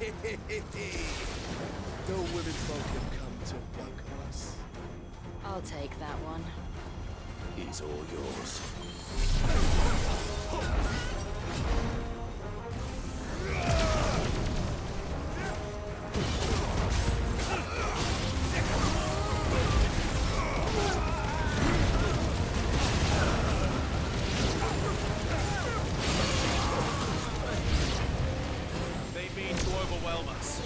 The women folk have come to welcome us. I'll take that one. He's all yours. They mean to overwhelm us.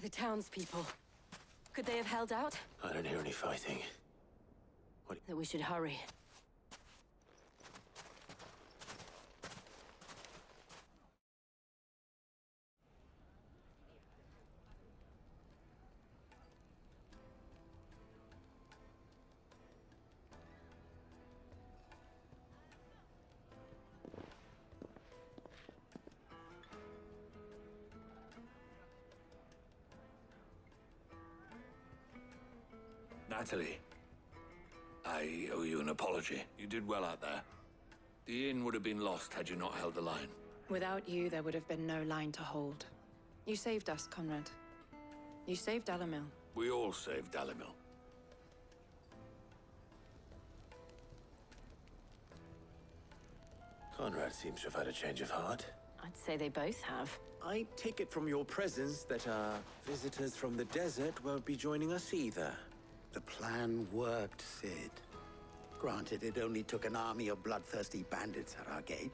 The townspeople. Could they have held out? I don't hear any fighting. That we should hurry. Natalie, I owe you an apology. You did well out there. The inn would have been lost had you not held the line. Without you, there would have been no line to hold. You saved us, Conrad. You saved Alamil. We all saved Alamil. Conrad seems to have had a change of heart. I'd say they both have. I take it from your presence that our visitors from the desert won't be joining us either. The plan worked, Sid. Granted, it only took an army of bloodthirsty bandits at our gate.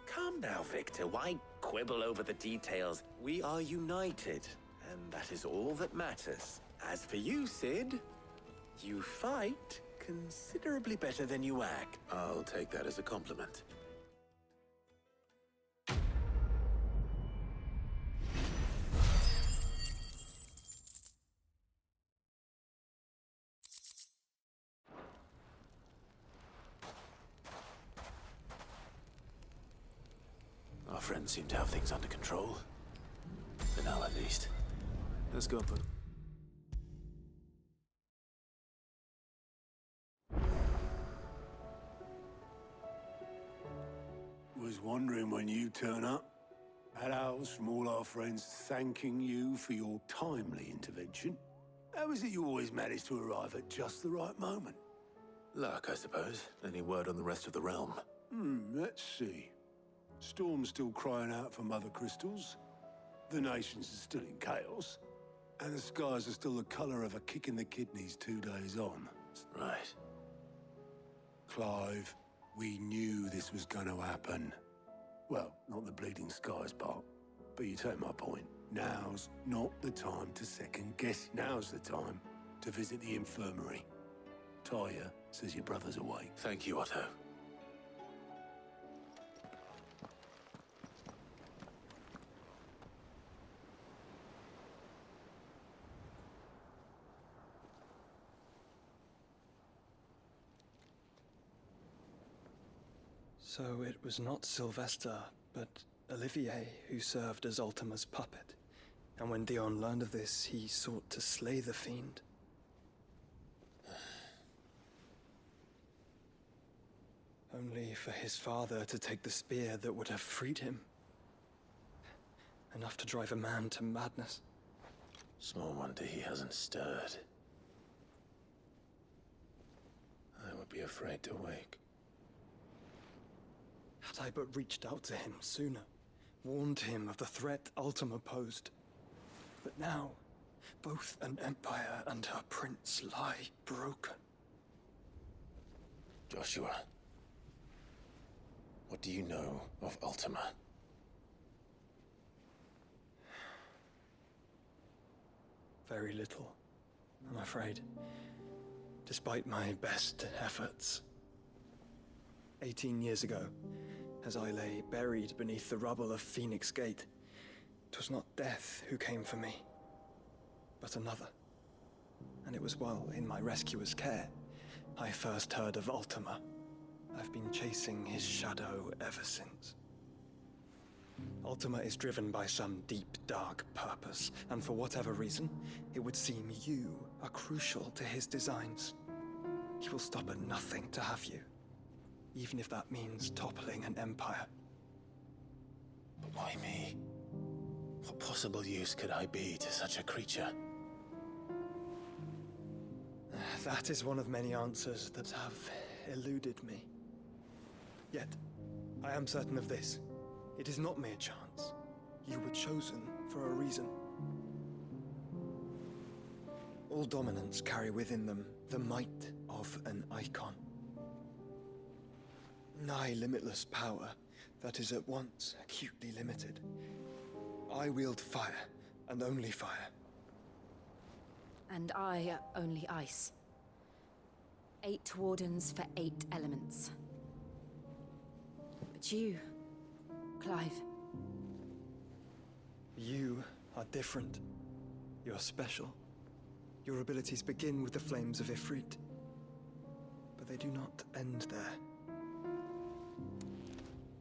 Calm now, Victor. Why quibble over the details? We are united, and that is all that matters. As for you, Sid, you fight considerably better than you act. I'll take that as a compliment. Our friends seem to have things under control. For now, at least. Let's go, bud. Was wondering when you turn up. Had owls from all our friends thanking you for your timely intervention. How is it you always manage to arrive at just the right moment? Luck, I suppose. Any word on the rest of the realm? Let's see. Storm's still crying out for mother crystals. The nations are still in chaos. And the skies are still the color of a kick in the kidneys 2 days on. Right. Clive, we knew this was going to happen. Well, not the bleeding skies part, but you take my point. Now's not the time to second guess. Now's the time to visit the infirmary. Talia says your brother's awake. Thank you, Otto. So it was not Sylvester, but Olivier who served as Ultima's puppet. And when Dion learned of this, he sought to slay the fiend. Only for his father to take the spear that would have freed him. Enough to drive a man to madness. Small wonder he hasn't stirred. I would be afraid to wake. Had I but reached out to him sooner, warned him of the threat Ultima posed. But now, both an empire and her prince lie broken. Joshua, what do you know of Ultima? Very little, I'm afraid. Despite my best efforts. 18 years ago, as I lay buried beneath the rubble of Phoenix Gate, 'twas not death who came for me, but another. And it was while in my rescuer's care I first heard of Ultima. I've been chasing his shadow ever since. Ultima is driven by some deep, dark purpose, and for whatever reason, it would seem you are crucial to his designs. He will stop at nothing to have you, even if that means toppling an empire. But why me? What possible use could I be to such a creature? That is one of many answers that have eluded me. Yet, I am certain of this. It is not mere chance. You were chosen for a reason. All dominants carry within them the might of an Eikon. Nigh limitless power that is at once acutely limited. I wield fire, and only fire. And I only ice. 8 wardens for 8 elements. But you, Clive. You are different. You're special. Your abilities begin with the flames of Ifrit. But they do not end there.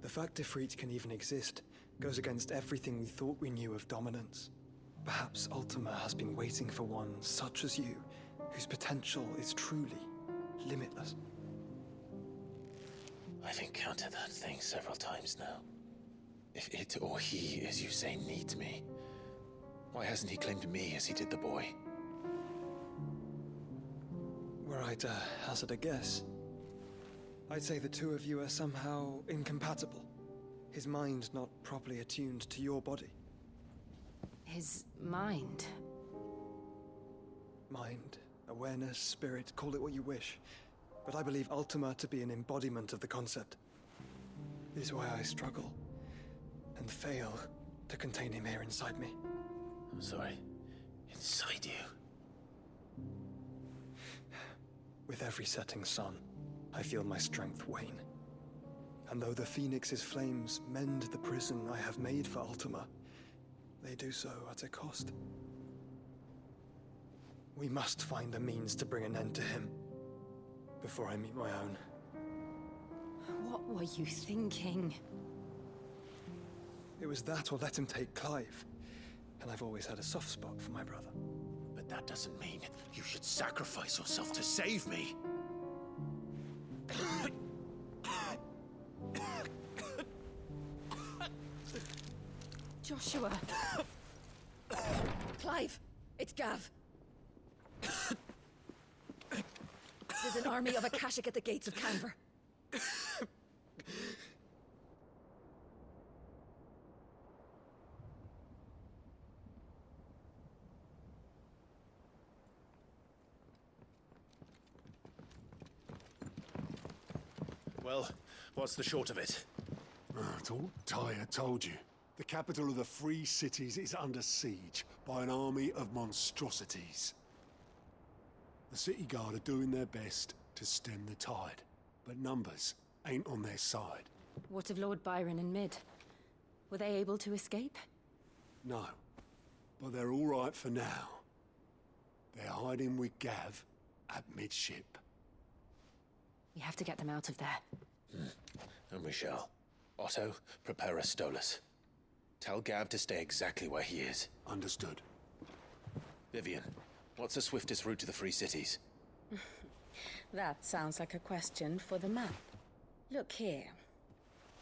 The fact Ifrit can even exist goes against everything we thought we knew of dominance. Perhaps Ultima has been waiting for one such as you, whose potential is truly limitless. I've encountered that thing several times now. If it or he, as you say, needs me, why hasn't he claimed me as he did the boy? Were I to hazard a guess, I'd say the two of you are somehow incompatible. His mind not properly attuned to your body. His mind. Mind, awareness, spirit, call it what you wish. But I believe Ultima to be an embodiment of the concept. This is why I struggle and fail to contain him here inside me. I'm sorry. Inside you? With every setting sun, I feel my strength wane. And though the Phoenix's flames mend the prison I have made for Ultima, they do so at a cost. We must find a means to bring an end to him before I meet my own. What were you thinking? It was that or let him take Clive. And I've always had a soft spot for my brother. But that doesn't mean you should sacrifice yourself to save me. Joshua. Clive, it's Gav. There's an army of Akashic at the gates of Canver. Well, what's the short of it? I thought Tyre told you. The capital of the Free Cities is under siege by an army of monstrosities. The City Guard are doing their best to stem the tide, but numbers ain't on their side. What of Lord Byron and Mid? Were they able to escape? No, but they're all right for now. They're hiding with Gav at midship. We have to get them out of there. And we shall. Otto, prepare a Stolas. Tell Gav to stay exactly where he is. Understood. Vivian, what's the swiftest route to the Free Cities? That sounds like a question for the map. Look here.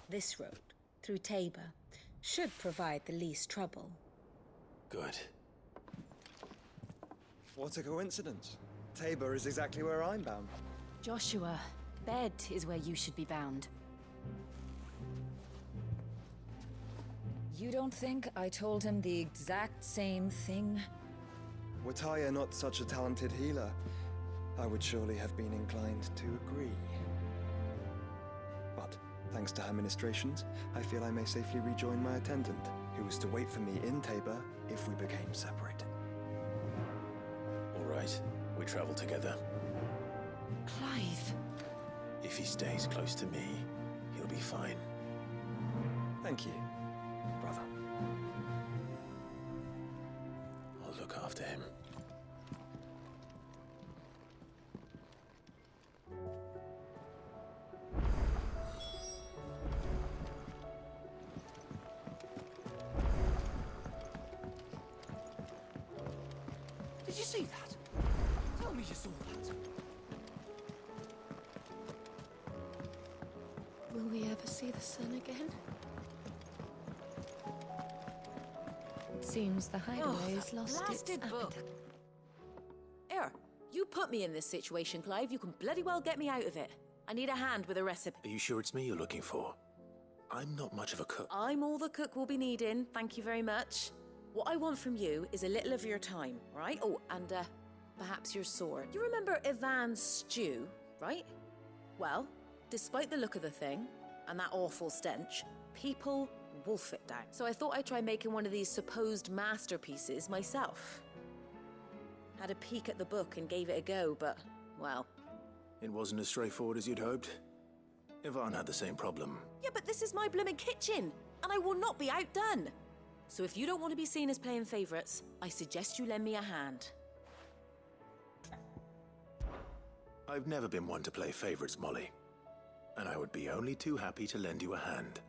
This road, through Tabor, should provide the least trouble. Good. What a coincidence. Tabor is exactly where I'm bound. Joshua, bed is where you should be bound. You don't think I told him the exact same thing? Were Tyre not such a talented healer, I would surely have been inclined to agree. But, thanks to her ministrations, I feel I may safely rejoin my attendant, who was to wait for me in Tabor if we became separated. All right, we travel together. Clive! If he stays close to me, he'll be fine. Thank you, brother. I'll look after him. Did you see that? Tell me you saw that. Will we ever see the sun again? It seems the hideaway has lost its Blasted book. appetite. Here, you put me in this situation, Clive. You can bloody well get me out of it. I need a hand with a recipe. Are you sure it's me you're looking for? I'm not much of a cook. I'm all the cook will be needing. Thank you very much. What I want from you is a little of your time, all right? Oh, and perhaps your sword. You remember Ivan's stew, right? Well, despite the look of the thing and that awful stench, people wolf it down. So I thought I'd try making one of these supposed masterpieces myself. Had a peek at the book and gave it a go, but, well... It wasn't as straightforward as you'd hoped. Ivan had the same problem. Yeah, but this is my blooming kitchen, and I will not be outdone. So if you don't want to be seen as playing favourites, I suggest you lend me a hand. I've never been one to play favorites, Molly. And I would be only too happy to lend you a hand.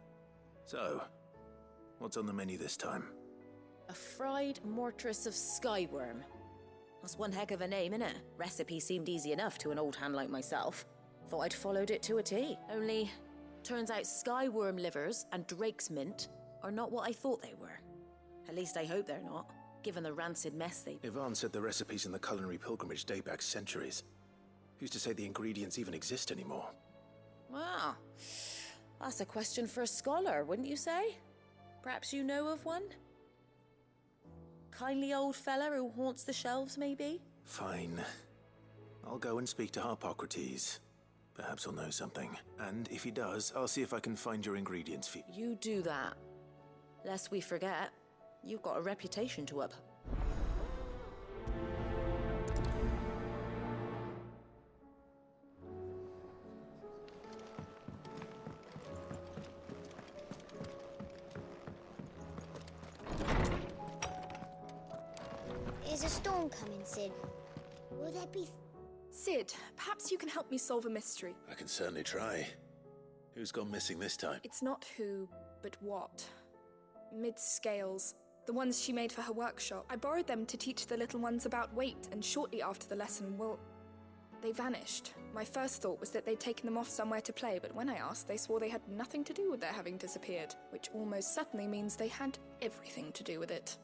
So, what's on the menu this time? A fried mortress of skyworm. That's one heck of a name, innit? Recipe seemed easy enough to an old hand like myself. Thought I'd followed it to a T. Only, turns out skyworm livers and drake's mint are not what I thought they were. At least I hope they're not, given the rancid mess they... Ivan said the recipes in the culinary pilgrimage date back centuries. Who's to say the ingredients even exist anymore? Wow. That's a question for a scholar, wouldn't you say? Perhaps you know of one? Kindly old fella who haunts the shelves, maybe? Fine. I'll go and speak to Harpocrates. Perhaps he'll know something. And if he does, I'll see if I can find your ingredients for you. You do that. Lest we forget, you've got a reputation to uphold. Is a storm coming, Sid? Will there be... Sid, perhaps you can help me solve a mystery. I can certainly try. Who's gone missing this time? It's not who, but what. Mid-scales. The ones she made for her workshop. I borrowed them to teach the little ones about weight, and shortly after the lesson, well, they vanished. My first thought was that they'd taken them off somewhere to play, but when I asked, they swore they had nothing to do with their having disappeared, which almost certainly means they had everything to do with it.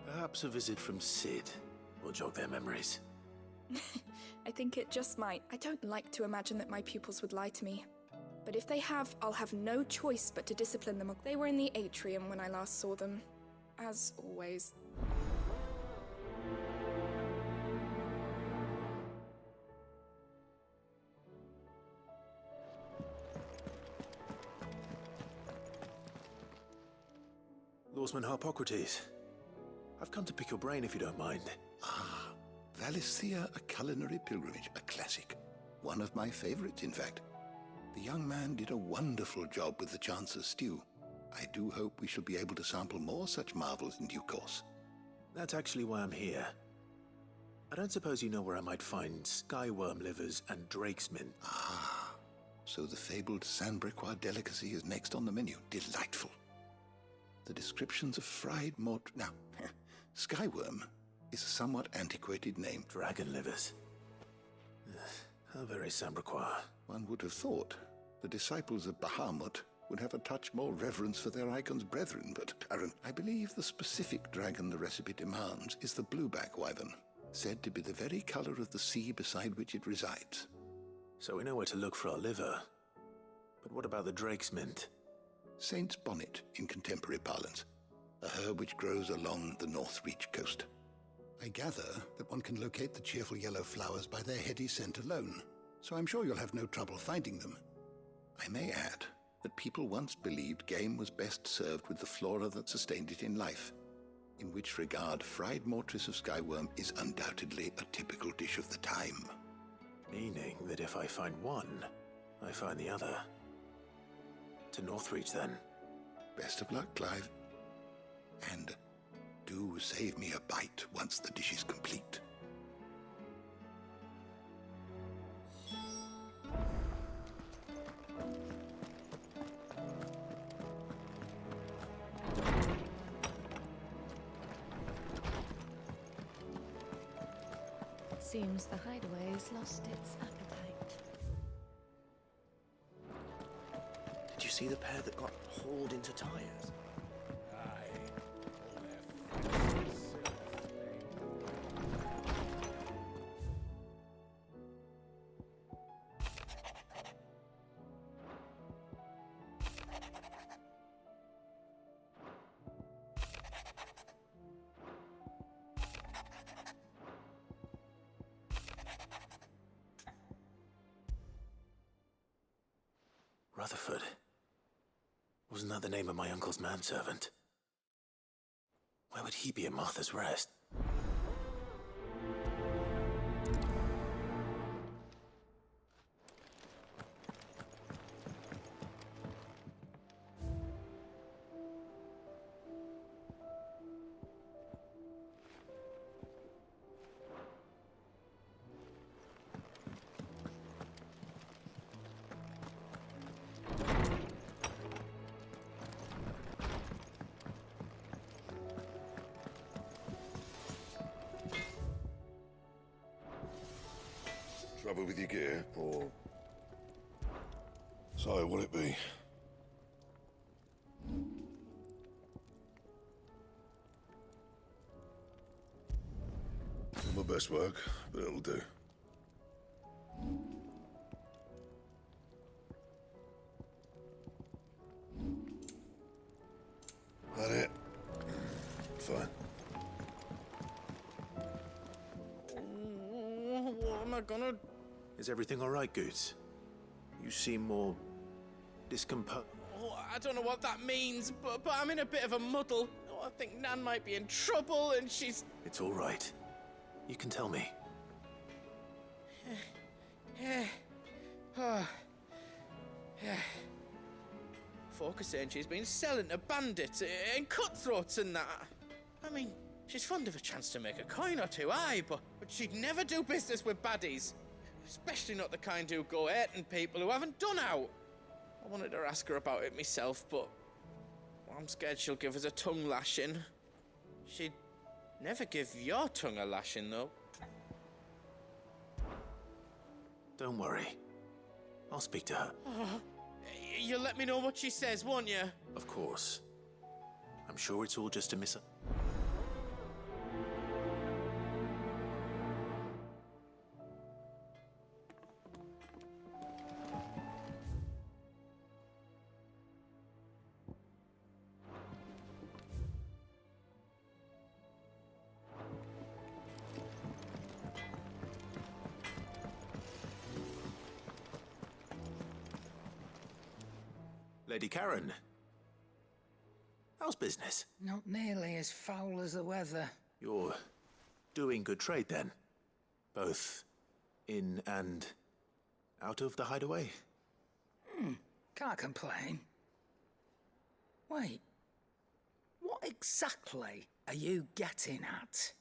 Perhaps a visit from Sid will jog their memories. I think it just might. I don't like to imagine that my pupils would lie to me. But if they have, I'll have no choice but to discipline them. They were in the atrium when I last saw them. As always. Swordsman Harpocrates. I've come to pick your brain if you don't mind. Ah, Valisthea, a culinary pilgrimage, a classic. One of my favorites, in fact. The young man did a wonderful job with the Chance's stew. I do hope we shall be able to sample more such marvels in due course. That's actually why I'm here. I don't suppose you know where I might find skyworm livers and drake's mint. Ah, so the fabled Sandbrequois delicacy is next on the menu. Delightful. The descriptions of fried mort... Now, skyworm is a somewhat antiquated name. Dragon livers. How very Sandbrequois. One would have thought the disciples of Bahamut would have a touch more reverence for their Eikons brethren, but I believe the specific dragon the recipe demands is the blueback wyvern, said to be the very color of the sea beside which it resides. So we know where to look for our liver. But what about the drake's mint? Saint's bonnet in contemporary parlance, a herb which grows along the North Reach coast. I gather that one can locate the cheerful yellow flowers by their heady scent alone, so I'm sure you'll have no trouble finding them. I may add that people once believed game was best served with the flora that sustained it in life, in which regard fried mortress of skyworm is undoubtedly a typical dish of the time. Meaning that if I find one, I find the other. To Northreach, then. Best of luck, Clive. And do save me a bite once the dish is complete. It seems the hideaway has lost its appetite. Did you see the pair that got hauled into tires? Rutherford. Wasn't that the name of my uncle's manservant? Why would he be at Martha's Rest? Trouble with your gear, or... So, what'll it be? Not my best work, but it'll do. That it? Fine. What am I gonna... Is everything all right, Goots? You seem more discomposed. Oh, I don't know what that means, but I'm in a bit of a muddle. Oh, I think Nan might be in trouble, and she's... It's all right. You can tell me. Folk are saying she's been selling to bandits and cutthroats and that. I mean, she's fond of a chance to make a coin or two, aye, but she'd never do business with baddies. Especially not the kind who go hurting people who haven't done out. I wanted to ask her about it myself, but I'm scared she'll give us a tongue lashing. She'd never give your tongue a lashing, though. Don't worry. I'll speak to her. Oh, you'll let me know what she says, won't you? Of course. I'm sure it's all just a Lady Karen. How's business? Not nearly as foul as the weather. You're doing good trade then? Both in and out of the hideaway? Can't complain. Wait. What exactly are you getting at?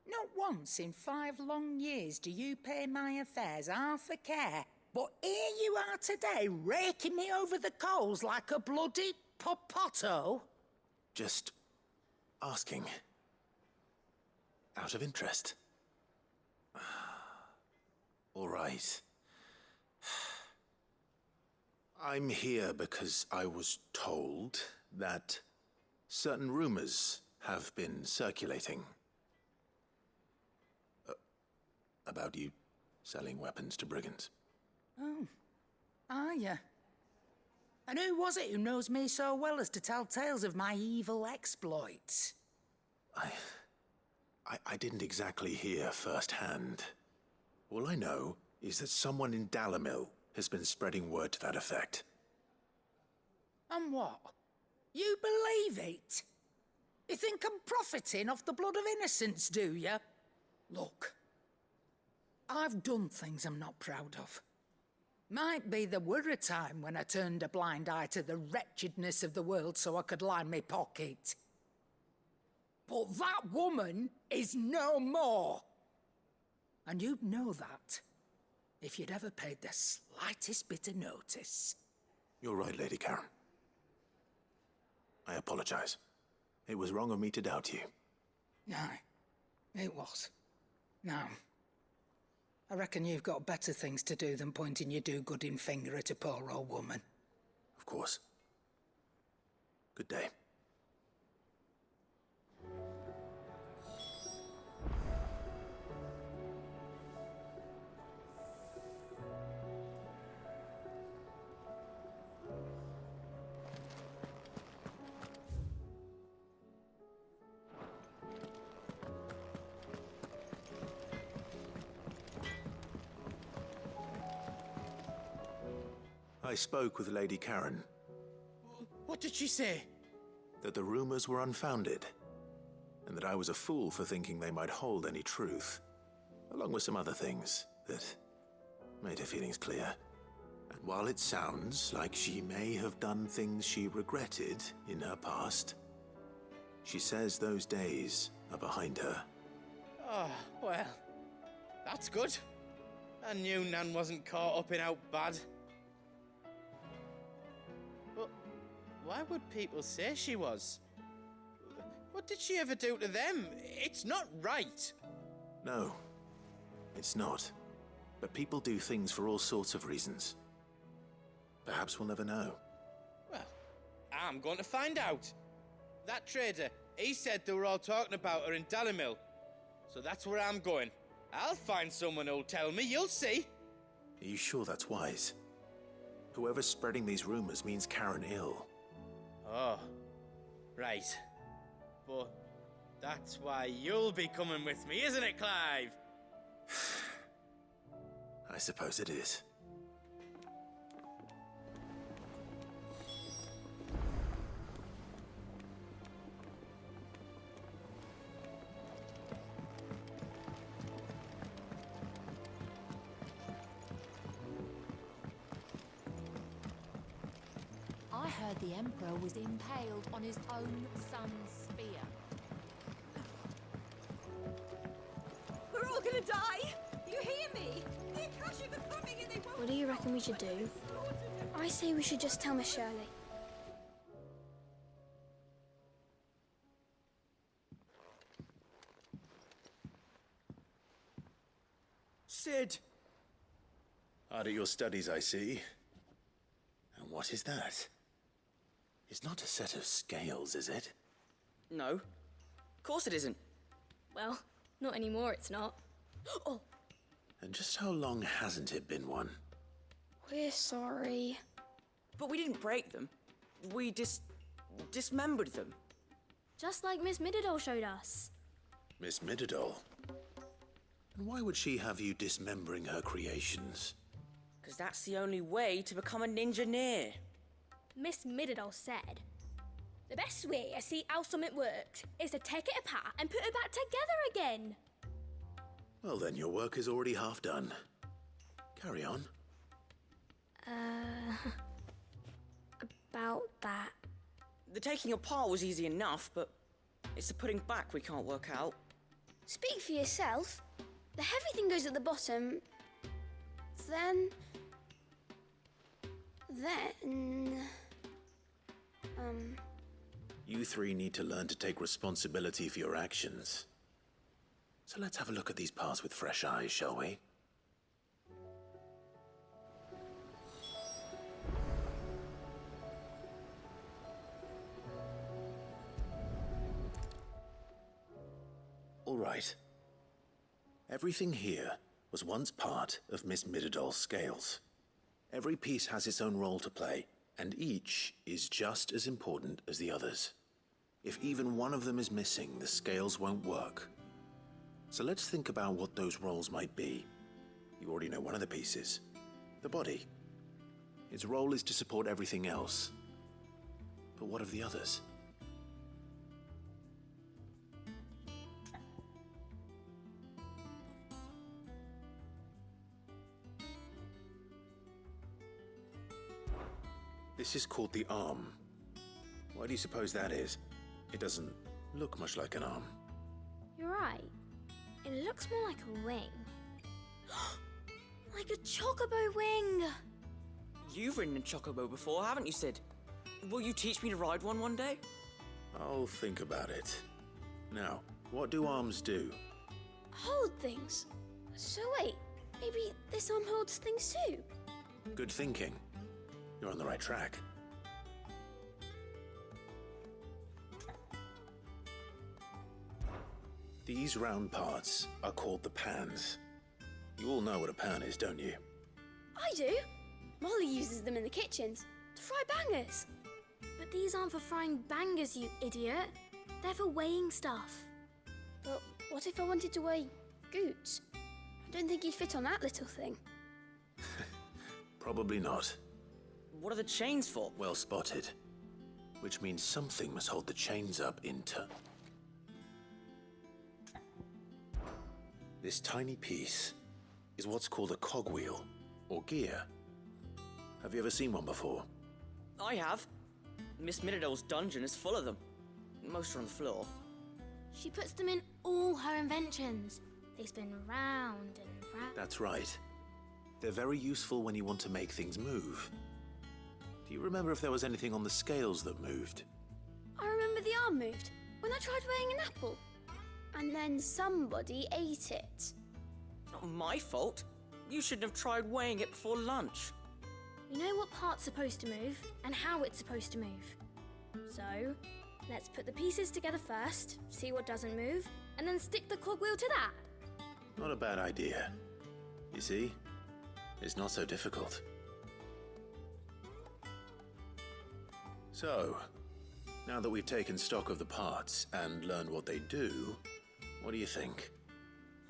Not once in 5 long years do you pay my affairs half a care. But here you are today, raking me over the coals like a bloody popoto. Just asking. Out of interest. All right. I'm here because I was told that certain rumors have been circulating. About you selling weapons to brigands. Oh, are you? And who was it who knows me so well as to tell tales of my evil exploits? I didn't exactly hear firsthand. All I know is that someone in Dalamil has been spreading word to that effect. And what? You believe it? You think I'm profiting off the blood of innocents, do you? Look, I've done things I'm not proud of. Might be there were a time when I turned a blind eye to the wretchedness of the world so I could line my pocket. But that woman is no more. And you'd know that if you'd ever paid the slightest bit of notice. You're right, Lady Karen. I apologize. It was wrong of me to doubt you. No, it was. Now, I reckon you've got better things to do than pointing your do-gooding finger at a poor old woman. Of course. Good day. I spoke with Lady Karen. What did she say? That the rumors were unfounded, and that I was a fool for thinking they might hold any truth, along with some other things that made her feelings clear. And while it sounds like she may have done things she regretted in her past, she says those days are behind her. Oh, well, that's good. I knew Nan wasn't caught up in out bad. But why would people say she was? What did she ever do to them? It's not right. No, it's not. But people do things for all sorts of reasons. Perhaps we'll never know. Well, I'm going to find out. That trader, he said they were all talking about her in Dalamil. So that's where I'm going. I'll find someone who'll tell me, you'll see. Are you sure that's wise? Whoever's spreading these rumors means Karen ill. Oh, right. But that's why you'll be coming with me, isn't it, Clive? I suppose it is. I heard the Emperor was impaled on his own son's spear. We're all gonna die! You hear me? The Akashic are coming and they won't... What do you reckon we should do? I say we should just tell Miss Shirley. Sid! Hard at your studies, I see. And what is that? It's not a set of scales, is it? No. Of course it isn't. Well, not anymore, it's not. Oh! And just how long hasn't it been one? We're sorry. But we didn't break them. We dismembered them. Just like Miss Mididol showed us. Miss Mididol? And why would she have you dismembering her creations? Because that's the only way to become a ninja-neer. Miss Mididol said, The best way I see how something works is to take it apart and put it back together again. Well then, your work is already half done. Carry on. About that. The taking apart was easy enough, but it's the putting back we can't work out. Speak for yourself. The heavy thing goes at the bottom. Then... You three need to learn to take responsibility for your actions. So let's have a look at these parts with fresh eyes, shall we? All right. Everything here was once part of Miss Midadol's scales. Every piece has its own role to play, and each is just as important as the others. If even one of them is missing, the scales won't work. So let's think about what those roles might be. You already know one of the pieces, the body. Its role is to support everything else. But what of the others? This is called the arm. Why do you suppose that is? It doesn't look much like an arm. You're right. It looks more like a wing. Like a chocobo wing! You've ridden a chocobo before, haven't you, Sid? Will you teach me to ride one day? I'll think about it. Now, what do arms do? Hold things. So wait, maybe this arm holds things too? Good thinking. You're on the right track. These round parts are called the pans. You all know what a pan is, don't you? I do. Molly uses them in the kitchens to fry bangers. But these aren't for frying bangers, you idiot. They're for weighing stuff. But what if I wanted to weigh goods? I don't think you'd fit on that little thing. Probably not. What are the chains for? Well spotted. Which means something must hold the chains up in turn. This tiny piece is what's called a cogwheel, or gear. Have you ever seen one before? I have. Miss Midadol's dungeon is full of them. Most are on the floor. She puts them in all her inventions. They spin round and round. That's right. They're very useful when you want to make things move. Do you remember if there was anything on the scales that moved? I remember the arm moved when I tried weighing an apple. And then somebody ate it. Not my fault. You shouldn't have tried weighing it before lunch. We know what part's supposed to move and how it's supposed to move. So, let's put the pieces together first, see what doesn't move, and then stick the cogwheel to that. Not a bad idea. You see? It's not so difficult. So, now that we've taken stock of the parts and learned what they do, what do you think?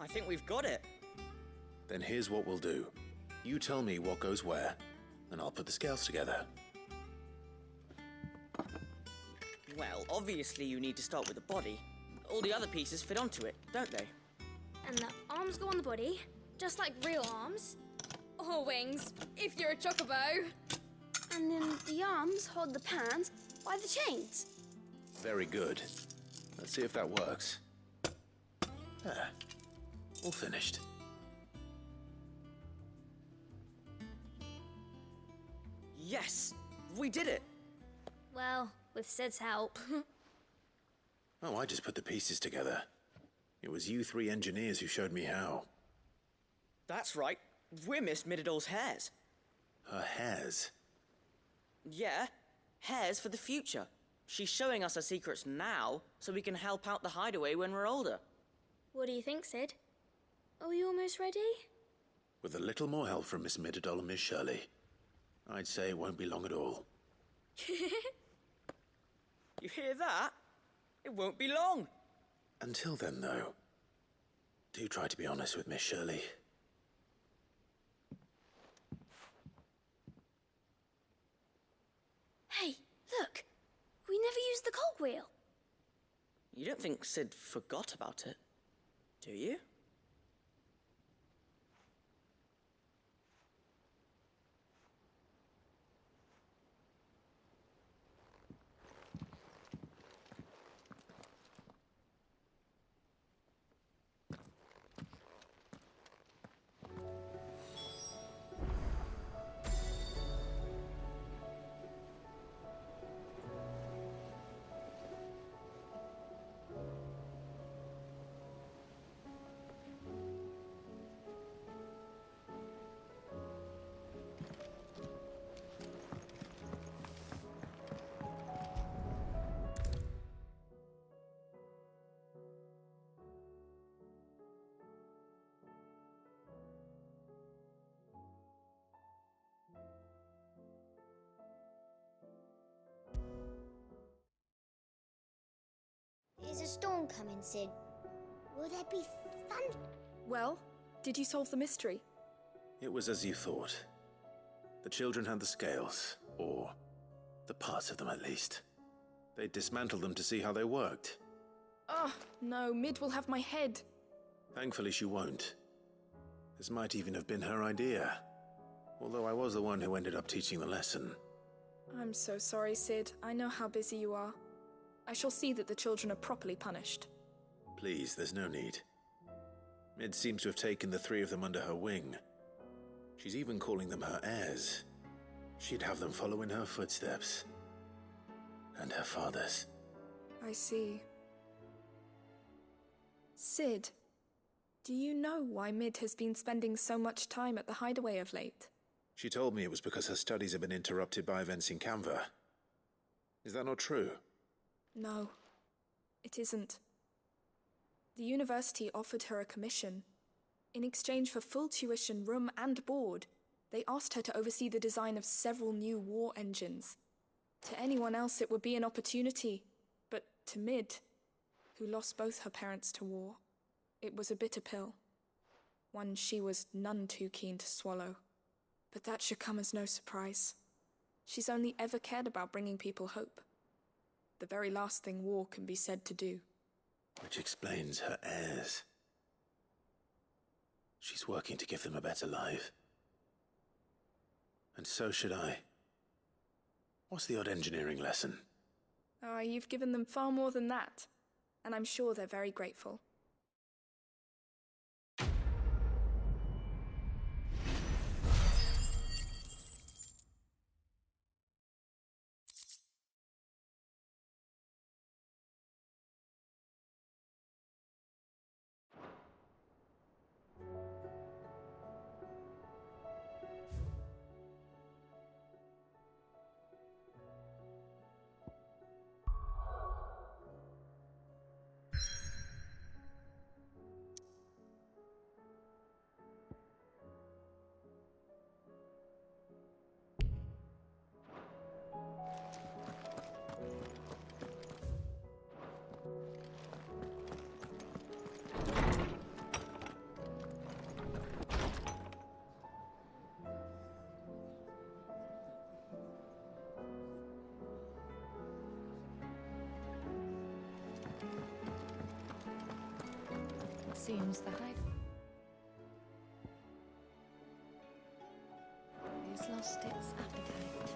I think we've got it. Then here's what we'll do. You tell me what goes where, and I'll put the scales together. Well, obviously you need to start with the body. All the other pieces fit onto it, don't they? And the arms go on the body, just like real arms. Or wings, if you're a chocobo. And then the arms hold the pans by the chains. Very good. Let's see if that works. There. All finished. Yes! We did it! Well, with Sid's help. Oh, I just put the pieces together. It was you three engineers who showed me how. That's right. We're Miss Midadol's hares. Her hairs? Yeah, hares for the future. She's showing us her secrets now, so we can help out the hideaway when we're older. What do you think, Sid? Are we almost ready? With a little more help from Miss Midadol and Miss Shirley, I'd say it won't be long at all. You hear that? It won't be long. Until then, though, do try to be honest with Miss Shirley. Hey, look! We We never used the cogwheel. You don't think Sid forgot about it, do you? Is a storm coming, Sid? Will there be thunder? Well, did you solve the mystery? It was as you thought. The children had the scales, or the parts of them at least. They dismantled them to see how they worked. Oh, no, Mid will have my head. Thankfully she won't. This might even have been her idea. Although I was the one who ended up teaching the lesson. I'm so sorry, Sid. I know how busy you are. I shall see that the children are properly punished. Please, there's no need. Mid seems to have taken the three of them under her wing. She's even calling them her heirs. She'd have them follow in her footsteps. And her father's. I see. Sid, do you know why Mid has been spending so much time at the hideaway of late? She told me it was because her studies have been interrupted by events in Canva. Is that not true? No, it isn't. The university offered her a commission. In exchange for full tuition, room and board, they asked her to oversee the design of several new war engines. To anyone else it would be an opportunity, but to Mid, who lost both her parents to war, it was a bitter pill. One she was none too keen to swallow. But that should come as no surprise. She's only ever cared about bringing people hope. The very last thing war can be said to do. Which explains her heirs. She's working to give them a better life. And so should I. What's the odd engineering lesson? Ah, you've given them far more than that. And I'm sure they're very grateful. Seems the hive has lost its appetite.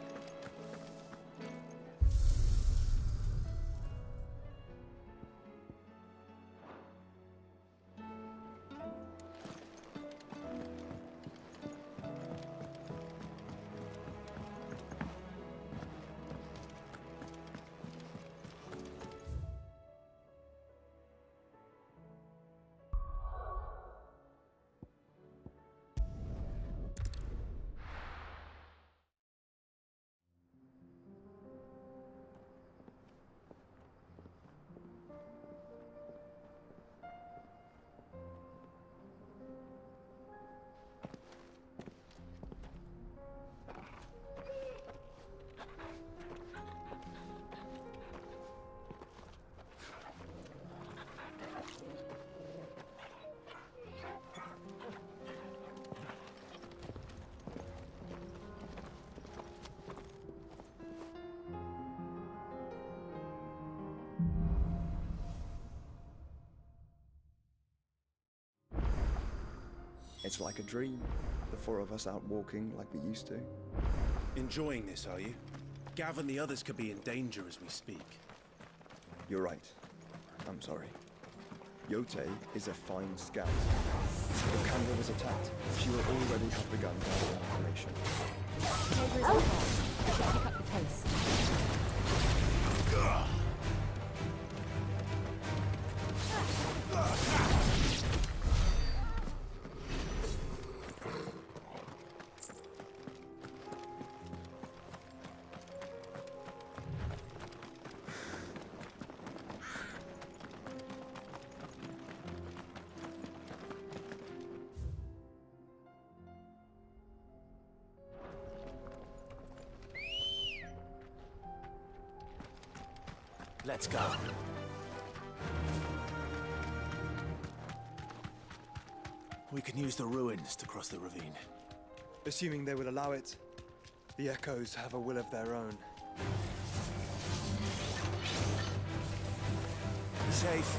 It's like a dream. The four of us out walking like we used to. Enjoying this, are you? Gav and the others could be in danger as we speak. You're right. I'm sorry. Yote is a fine scout. If Canva was attacked, she will already have begun gathering information. Tabor is on fire. I should pick up the pace. Let's go. We can use the ruins to cross the ravine. Assuming they will allow it, the Echoes have a will of their own. Be safe.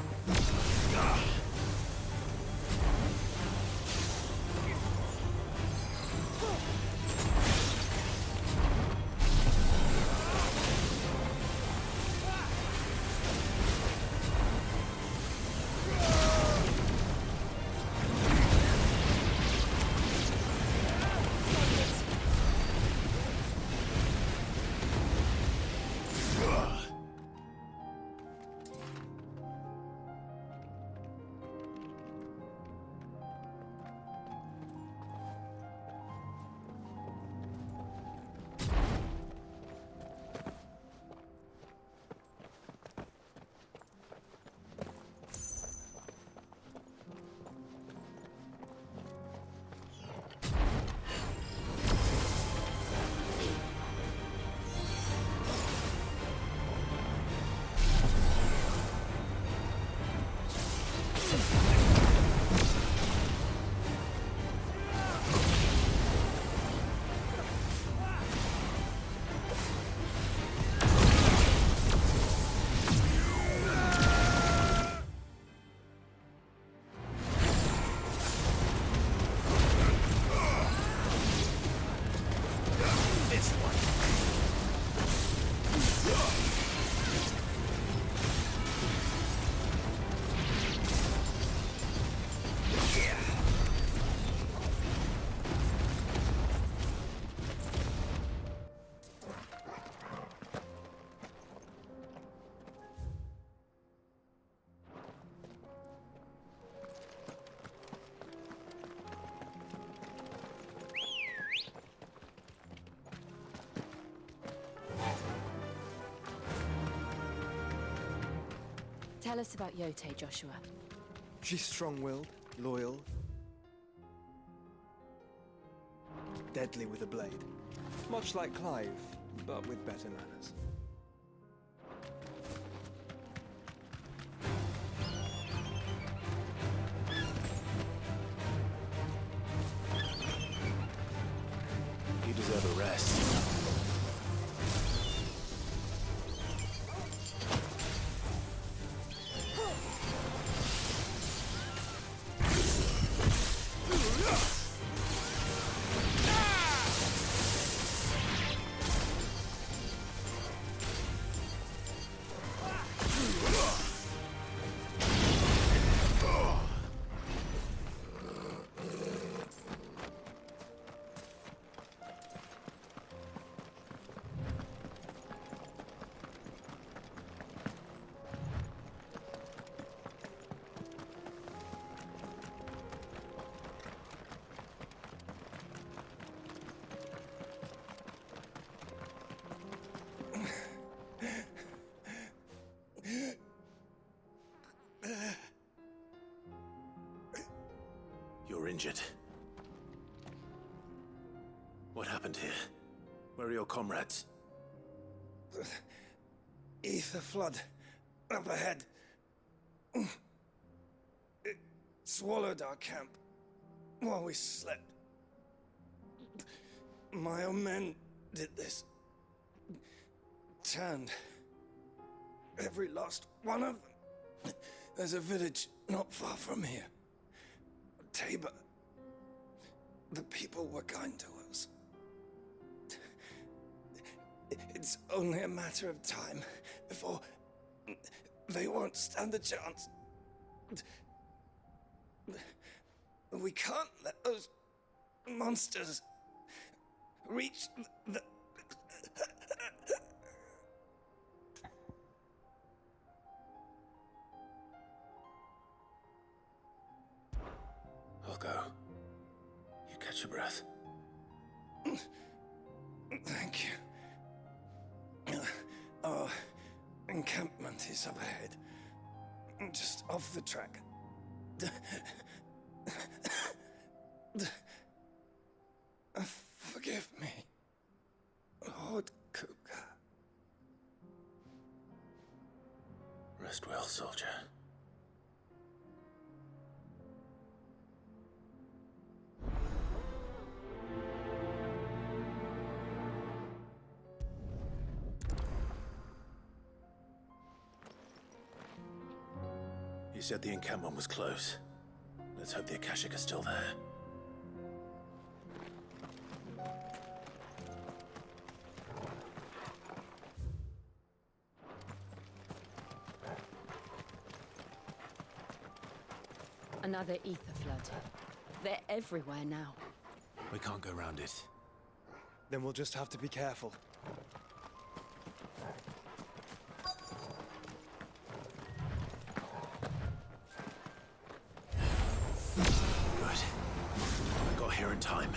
Tell us about Yote, Joshua. She's strong-willed, loyal, deadly with a blade. Much like Clive, but with better manners. You deserve a rest. You're injured. What happened here? Where are your comrades? Ether flood. Up ahead. It swallowed our camp while we slept. My own men did this. Turned. Every last one of them. There's a village not far from here. Tabor. the people were kind to us. It's only a matter of time before they won't stand a chance. We can't let those monsters reach the... I'll go. You catch your breath. Thank you. Our encampment is up ahead. Just off the track. Forgive me, Lord Kupka. Rest well, soldier. You said the encampment was close. Let's hope the Akashic are still there. Another ether flood. They're everywhere now. We can't go around it. Then we'll just have to be careful. Good. I got here in time.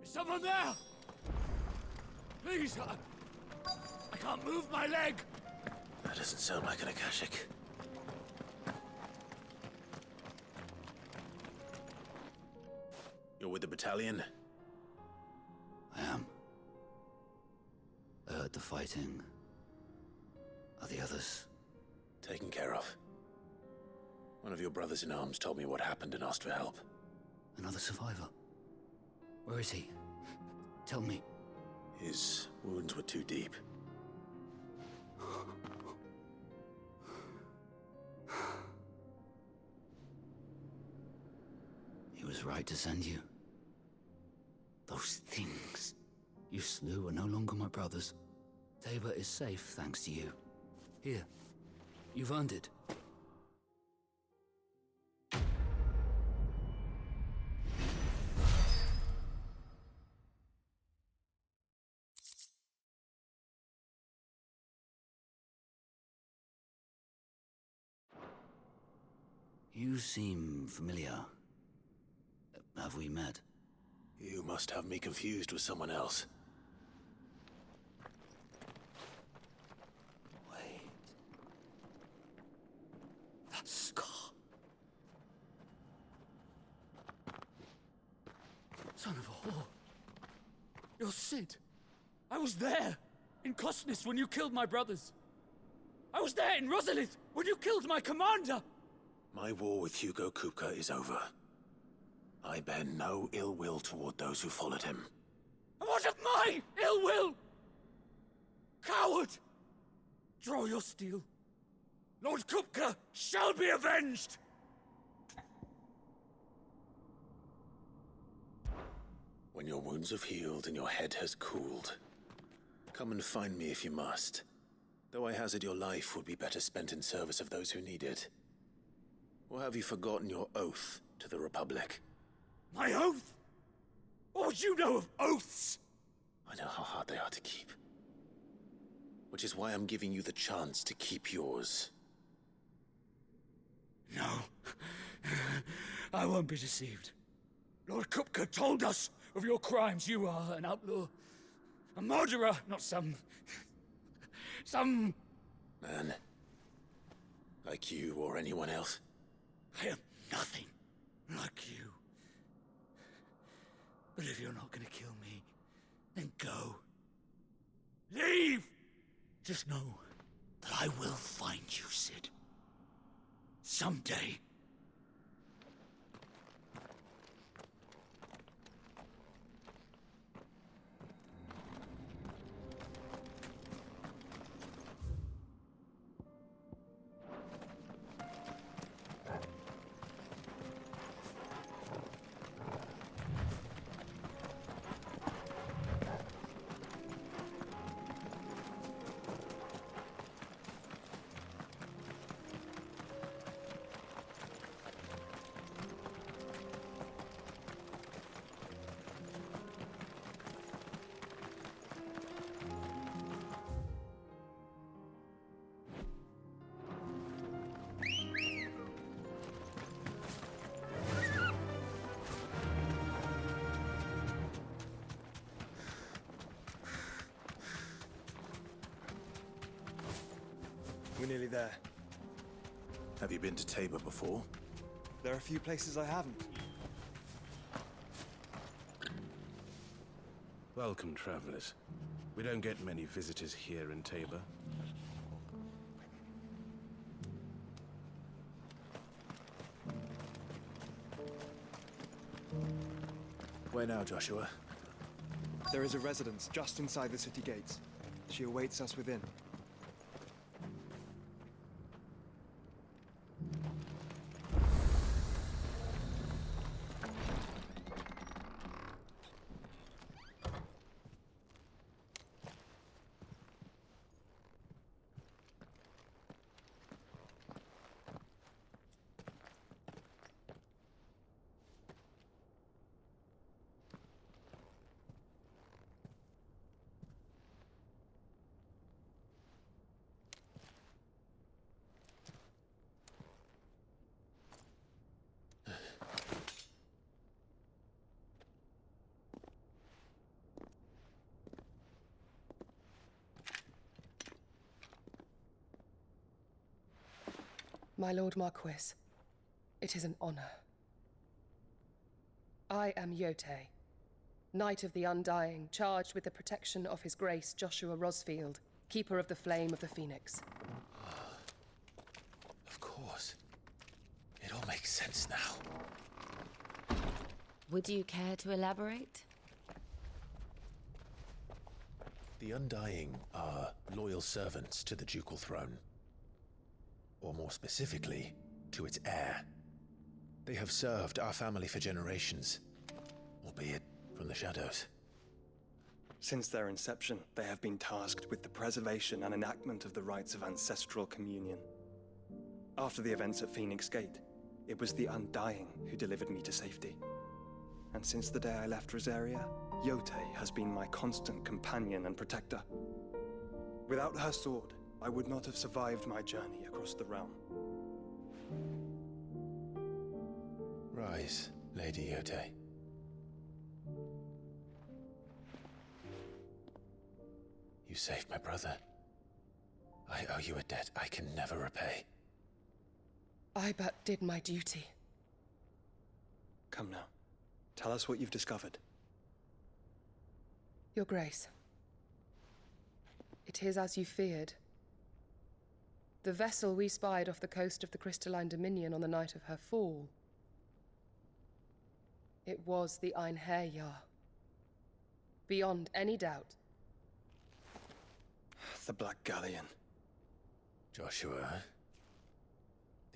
Is someone there? Please, I can't move my leg. That doesn't sound like an Akashic. You're with the battalion? I am. I heard the fighting. Are the others? Taken care of. One of your brothers in arms told me what happened and asked for help. Another survivor? Where is he? Tell me. His wounds were too deep. He was right to send you. Those things you slew are no longer my brothers. Tabor is safe thanks to you. Here, you've earned it. You seem familiar. Have we met? You must have me confused with someone else. Wait. That scar. Son of a whore. You're Sid. I was there in Cosnis when you killed my brothers. I was there in Rosalith when you killed my commander. My war with Hugo Kupka is over. I bear no ill will toward those who followed him. And what of my ill will? Coward! Draw your steel. Lord Kupka shall be avenged! When your wounds have healed and your head has cooled, come and find me if you must. Though I hazard your life would be better spent in service of those who need it. Or have you forgotten your oath to the Republic? My oath? What would you know of oaths? I know how hard they are to keep. Which is why I'm giving you the chance to keep yours. No. I won't be deceived. Lord Kupka told us of your crimes. You are an outlaw. A murderer, not some man. Like you or anyone else. I am nothing like you. But if you're not gonna kill me, then go. Leave! Just know that I will find you, Sid. Someday. We're nearly there. Have you been to Tabor before? There are a few places I haven't. Welcome, travelers. We don't get many visitors here in Tabor. Where now, Joshua? There is a residence just inside the city gates. She awaits us within. My Lord Marquis, it is an honor. I am Yotei, Knight of the Undying, charged with the protection of His Grace Joshua Rosfield, Keeper of the Flame of the Phoenix. Of course. It all makes sense now. Would you care to elaborate? The Undying are loyal servants to the ducal throne. Or more specifically, to its heir. They have served our family for generations, albeit from the shadows. Since their inception, they have been tasked with the preservation and enactment of the rites of ancestral communion. After the events at Phoenix Gate, it was the Undying who delivered me to safety. And since the day I left Rosaria, Yotei has been my constant companion and protector. Without her sword, I would not have survived my journey across the realm. Rise, Lady Yotei. You saved my brother. I owe you a debt I can never repay. I but did my duty. Come now. Tell us what you've discovered. Your Grace. It is as you feared. The vessel we spied off the coast of the Crystalline Dominion on the night of her fall. It was the Einherjar. Beyond any doubt. The Black Galleon. Joshua,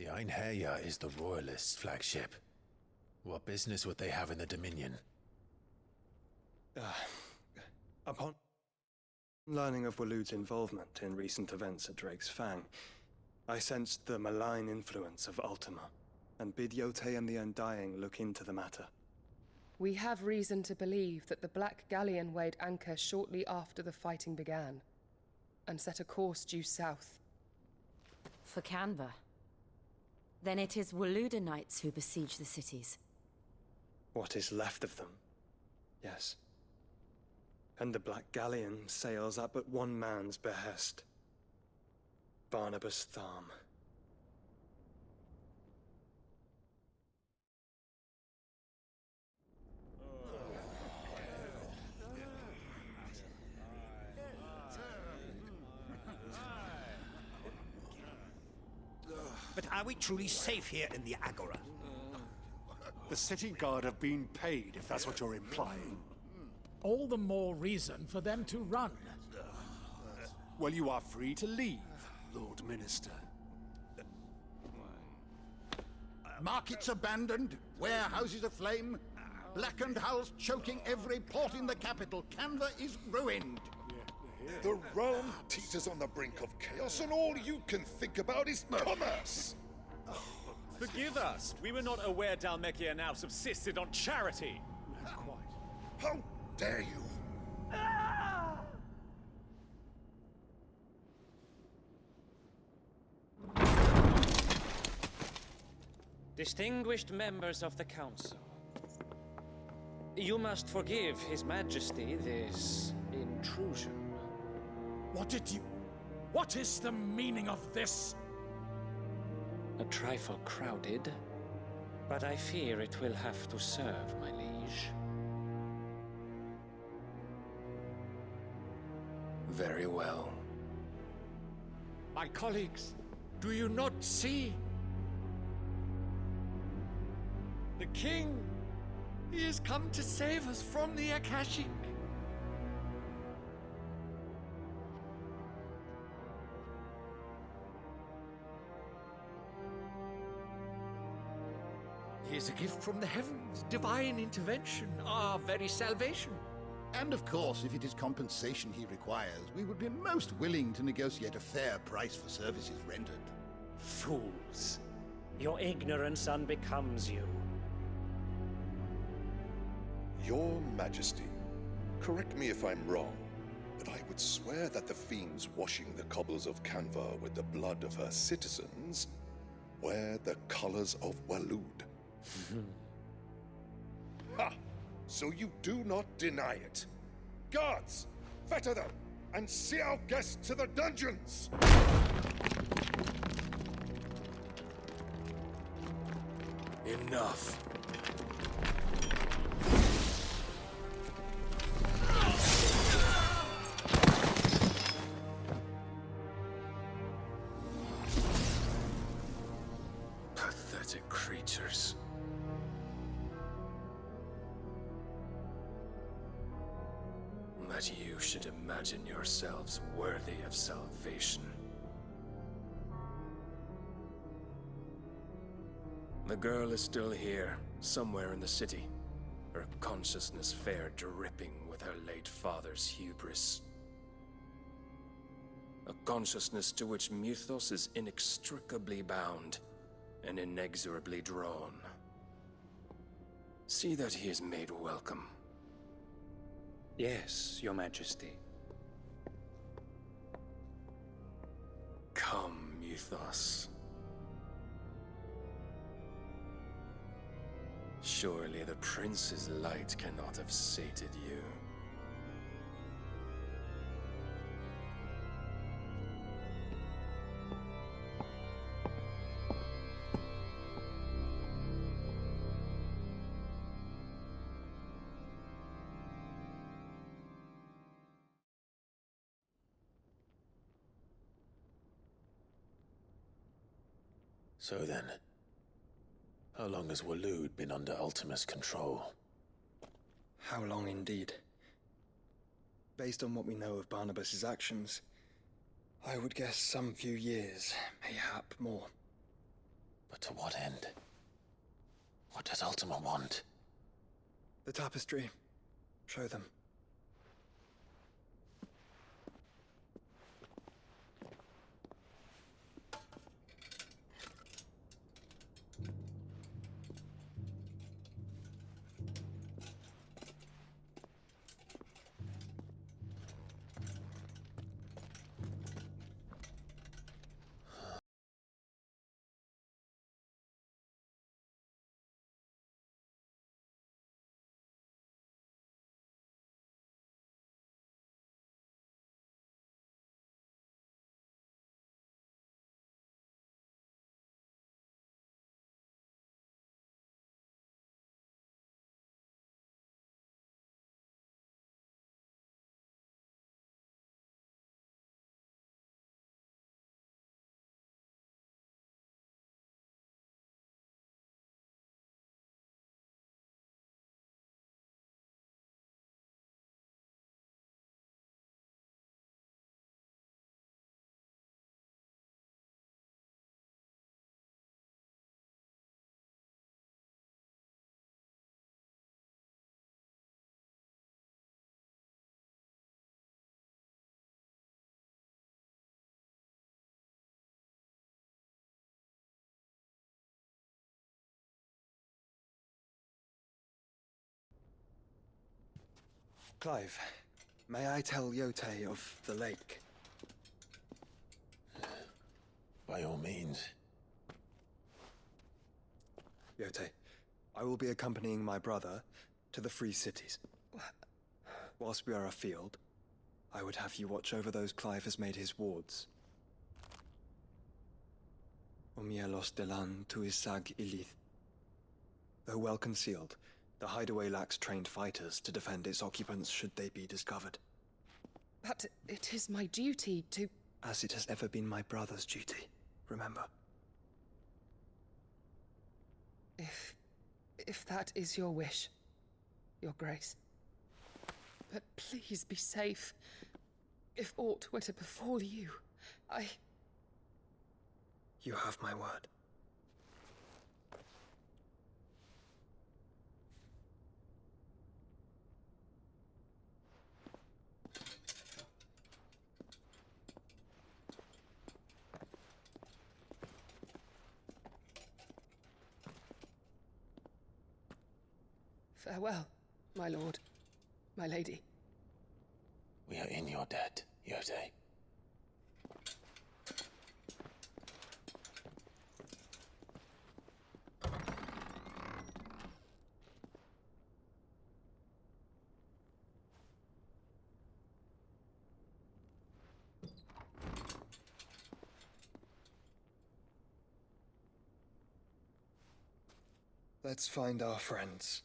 The Einherja is the Royalists' flagship. What business would they have in the Dominion? Upon learning of Waloed's involvement in recent events at Drake's Fang, I sensed the malign influence of Ultima, and bid Yote and the Undying look into the matter. We have reason to believe that the Black Galleon weighed anchor shortly after the fighting began, and set a course due south. For Canva. Then it is Waloed knights who besiege the cities. What is left of them, yes. And the Black Galleon sails at but one man's behest. Barnabas Tharm. But are we truly safe here in the Agora? The city guard have been paid, if that's what you're implying. All the more reason for them to run. Well, you are free to leave, Lord Minister. Markets abandoned, warehouses aflame, blackened hulls choking every port in the capital. Canva is ruined. The realm teeters on the brink of chaos, and all you can think about is commerce! Forgive us. We were not aware Dhalmekia now subsisted on charity. How dare you? Distinguished members of the Council, you must forgive His Majesty this intrusion. What is the meaning of this? A trifle crowded, but I fear it will have to serve, my liege. Very well. My colleagues, do you not see? The king! He has come to save us from the Akashic. He is a gift from the heavens, divine intervention, our very salvation. And of course, if it is compensation he requires, we would be most willing to negotiate a fair price for services rendered. Fools. Your ignorance unbecomes you. Your Majesty, correct me if I'm wrong, but I would swear that the fiends washing the cobbles of Canva with the blood of her citizens wear the colors of Waloed. Ha! So you do not deny it. Guards, fetter them, and see our guests to the dungeons! Enough. Pathetic creatures. That you should imagine yourselves worthy of salvation. The girl is still here, somewhere in the city, her consciousness fair dripping with her late father's hubris. A consciousness to which Mythos is inextricably bound and inexorably drawn. See that he is made welcome. Yes, Your Majesty. Come, Mythos. Surely the prince's light cannot have sated you. So then, how long has Waloed been under Ultima's control? How long indeed? Based on what we know of Barnabas's actions, I would guess some few years, mayhap more. But to what end? What does Ultima want? The tapestry. Show them. Clive, may I tell Yote of the lake? By all means. Yote, I will be accompanying my brother to the Free Cities. Whilst we are afield, I would have you watch over those Clive has made his wards. Omielos delan tuisag ilith. Though well concealed, the hideaway lacks trained fighters to defend its occupants should they be discovered. But it is my duty to... As it has ever been my brother's duty, remember. If that is your wish, Your Grace. But please be safe. If aught were to befall you, You have my word. Farewell, my lord, my lady. We are in your debt, Yote. Let's find our friends.